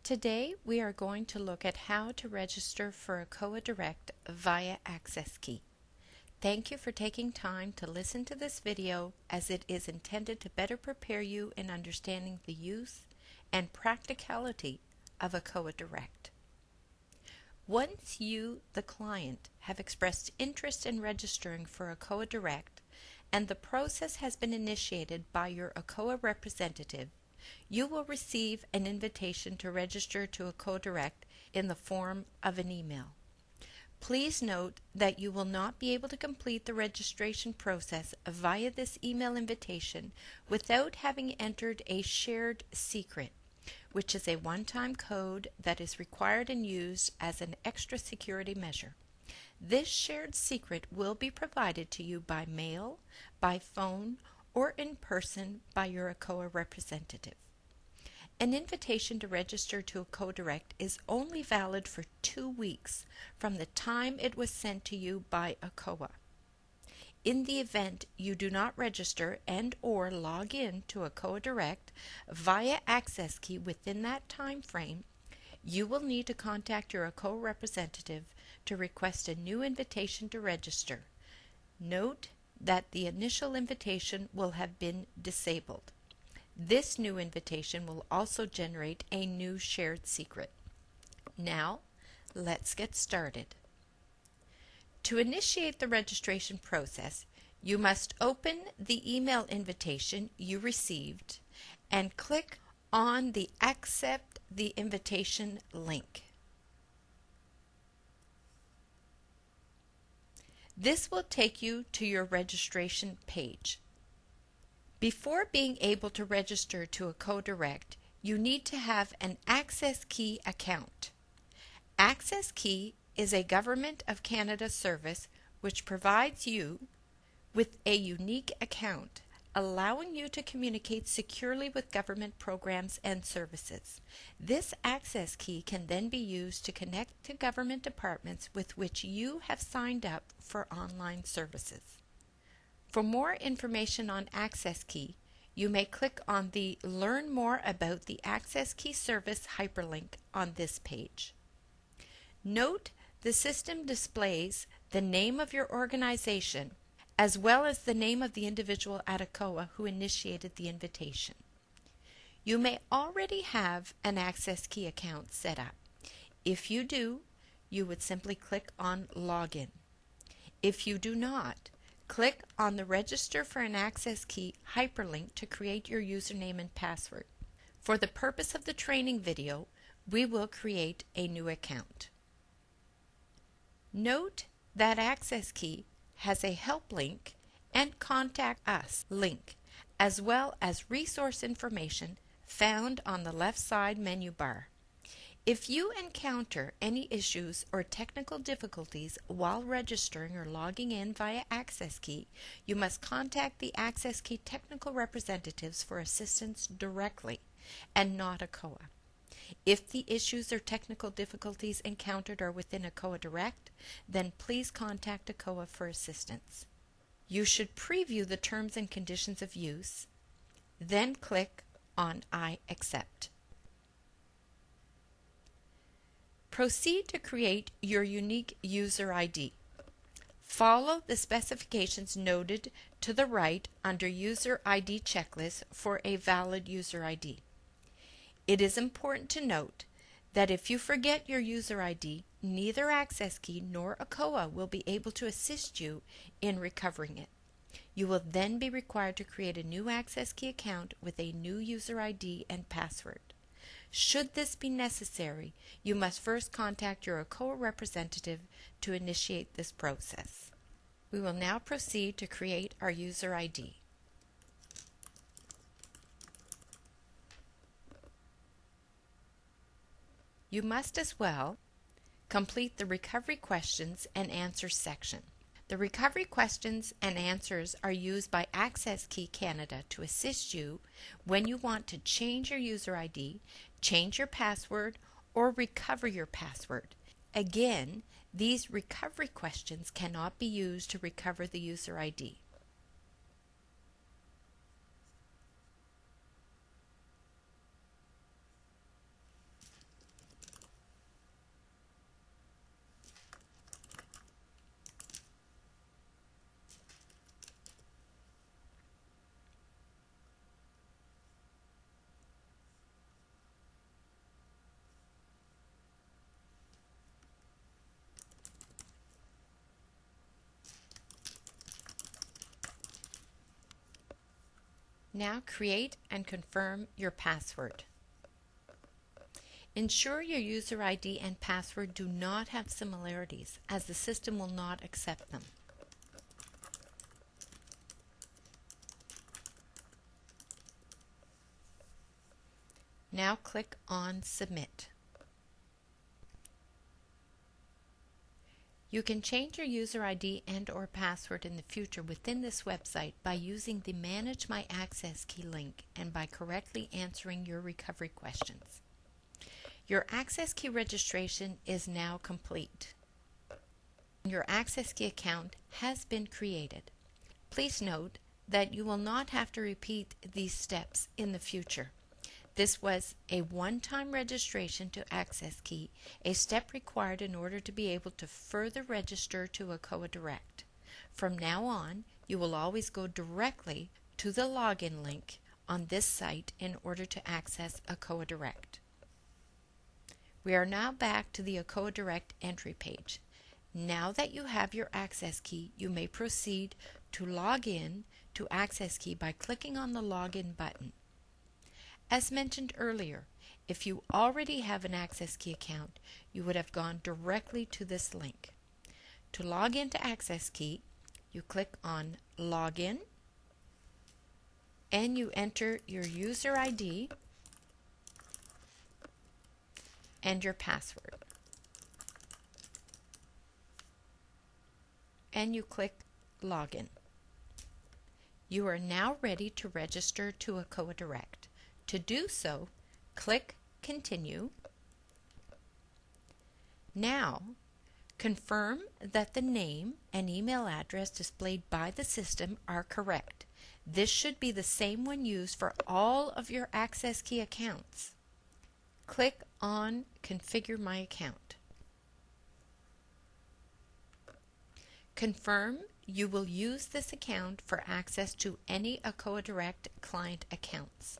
Today we are going to look at how to register for ACOA Direct via Access Key. Thank you for taking time to listen to this video, as it is intended to better prepare you in understanding the use and practicality of ACOA Direct. Once you, the client, have expressed interest in registering for ACOA Direct and the process has been initiated by your ACOA representative, you will receive an invitation to register to ACOA Direct in the form of an email. Please note that you will not be able to complete the registration process via this email invitation without having entered a shared secret, which is a one-time code that is required and used as an extra security measure. This shared secret will be provided to you by mail, by phone, or in person by your ACOA representative. An invitation to register to ACOA Direct is only valid for 2 weeks from the time it was sent to you by ACOA. In the event you do not register and/or log in to ACOA Direct via Access Key within that time frame, you will need to contact your ACOA representative to request a new invitation to register. Note that the initial invitation will have been disabled. This new invitation will also generate a new shared secret. Now, let's get started. To initiate the registration process, you must open the email invitation you received and click on the Accept the Invitation link. This will take you to your registration page. Before being able to register to ACOA Direct, you need to have an Access Key account. Access Key is a Government of Canada service which provides you with a unique account, allowing you to communicate securely with government programs and services. This Access Key can then be used to connect to government departments with which you have signed up for online services. For more information on Access Key, you may click on the Learn More About the Access Key Service hyperlink on this page. Note the system displays the name of your organization as well as the name of the individual at ACOA who initiated the invitation. You may already have an Access Key account set up. If you do, you would simply click on Login. If you do not, click on the Register for an Access Key hyperlink to create your username and password. For the purpose of the training video, we will create a new account. Note that Access Key has a Help link and Contact Us link, as well as resource information found on the left side menu bar. If you encounter any issues or technical difficulties while registering or logging in via Access Key, you must contact the Access Key technical representatives for assistance directly and not ACOA. If the issues or technical difficulties encountered are within ACOA Direct, then please contact ACOA for assistance. You should preview the terms and conditions of use, then click on I accept. Proceed to create your unique user ID. Follow the specifications noted to the right under User ID Checklist for a valid user ID. It is important to note that if you forget your user ID, neither Access Key nor ACOA will be able to assist you in recovering it. You will then be required to create a new Access Key account with a new user ID and password. Should this be necessary, you must first contact your ACOA representative to initiate this process. We will now proceed to create our user ID. You must as well complete the Recovery Questions and Answers section. The recovery questions and answers are used by Access Key Canada to assist you when you want to change your user ID, change your password, or recover your password. Again, these recovery questions cannot be used to recover the user ID. Now create and confirm your password. Ensure your user ID and password do not have similarities, as the system will not accept them. Now click on Submit. You can change your user ID and/or password in the future within this website by using the Manage My Access Key link and by correctly answering your recovery questions. Your Access Key registration is now complete. Your Access Key account has been created. Please note that you will not have to repeat these steps in the future. This was a one-time registration to Access Key, a step required in order to be able to further register to ACOA Direct. From now on, you will always go directly to the login link on this site in order to access ACOA Direct. We are now back to the ACOA Direct entry page. Now that you have your Access Key, you may proceed to log in to Access Key by clicking on the Login button. As mentioned earlier, if you already have an Access Key account, you would have gone directly to this link. To log into Access Key, you click on Login and you enter your user ID and your password. And you click Login. You are now ready to register to ACOA Direct. To do so, click Continue. Now, confirm that the name and email address displayed by the system are correct. This should be the same one used for all of your Access Key accounts. Click on Configure My Account. Confirm you will use this account for access to any ACOA Direct client accounts.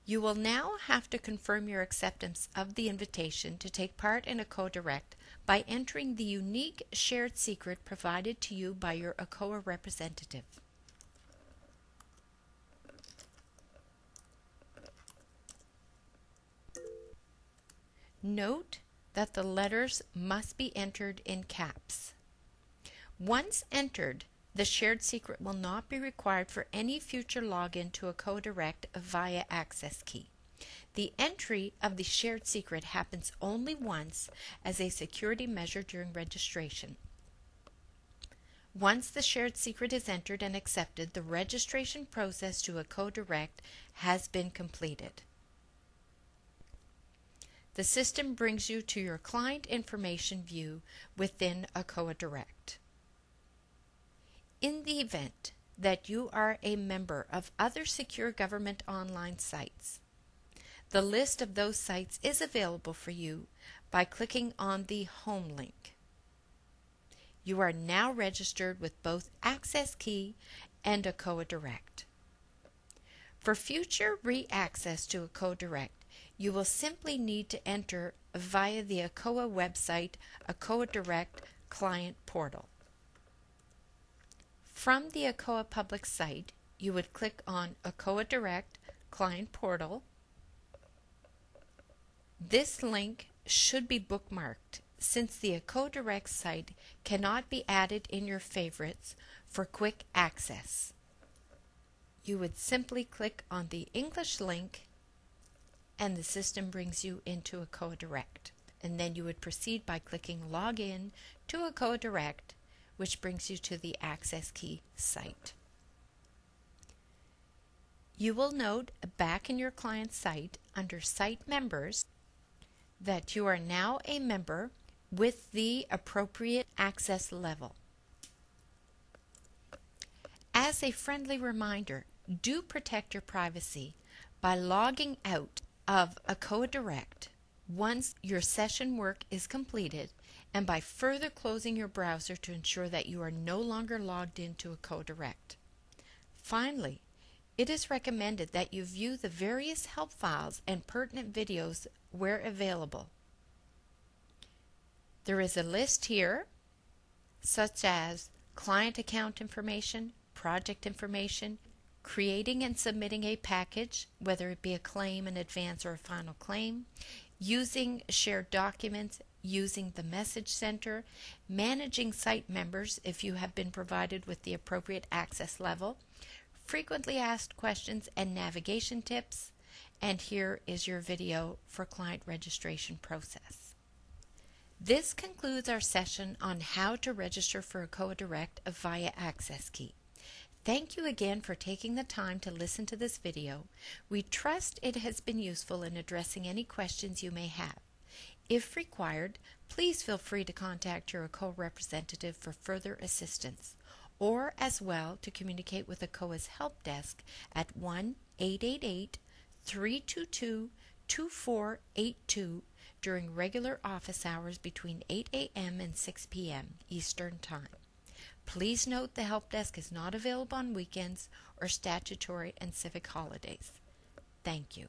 You will now have to confirm your acceptance of the invitation to take part in ACOA Direct by entering the unique shared secret provided to you by your ACOA representative. Note that the letters must be entered in caps. Once entered, the shared secret will not be required for any future login to ACOA Direct via Access Key. The entry of the shared secret happens only once as a security measure during registration. Once the shared secret is entered and accepted, the registration process to ACOA Direct has been completed. The system brings you to your client information view within ACOA Direct. In the event that you are a member of other secure government online sites, the list of those sites is available for you by clicking on the Home link. You are now registered with both Access Key and ACOA Direct. For future re-access to ACOA Direct, you will simply need to enter via the ACOA website ACOA Direct Client Portal. From the ACOA public site, you would click on ACOA Direct Client Portal. This link should be bookmarked since the ACOA Direct site cannot be added in your favorites for quick access. You would simply click on the English link and the system brings you into ACOA Direct. And then you would proceed by clicking Login to ACOA Direct, which brings you to the Access Key site. You will note back in your client site under Site Members that you are now a member with the appropriate access level. As a friendly reminder, do protect your privacy by logging out of ACOA Direct once your session work is completed and by further closing your browser to ensure that you are no longer logged into ACOA Direct. Finally, it is recommended that you view the various help files and pertinent videos where available. There is a list here, such as client account information, project information, creating and submitting a package, whether it be a claim, an advance, or a final claim, using shared documents, using the message center, managing site members if you have been provided with the appropriate access level, frequently asked questions and navigation tips, and here is your video for client registration process. This concludes our session on how to register for a COA Direct via Access Key. Thank you again for taking the time to listen to this video. We trust it has been useful in addressing any questions you may have. If required, please feel free to contact your COA representative for further assistance, or as well to communicate with the COA's help desk at 1-888-322-2482 during regular office hours between 8 a.m. and 6 p.m. Eastern Time. Please note the help desk is not available on weekends or statutory and civic holidays. Thank you.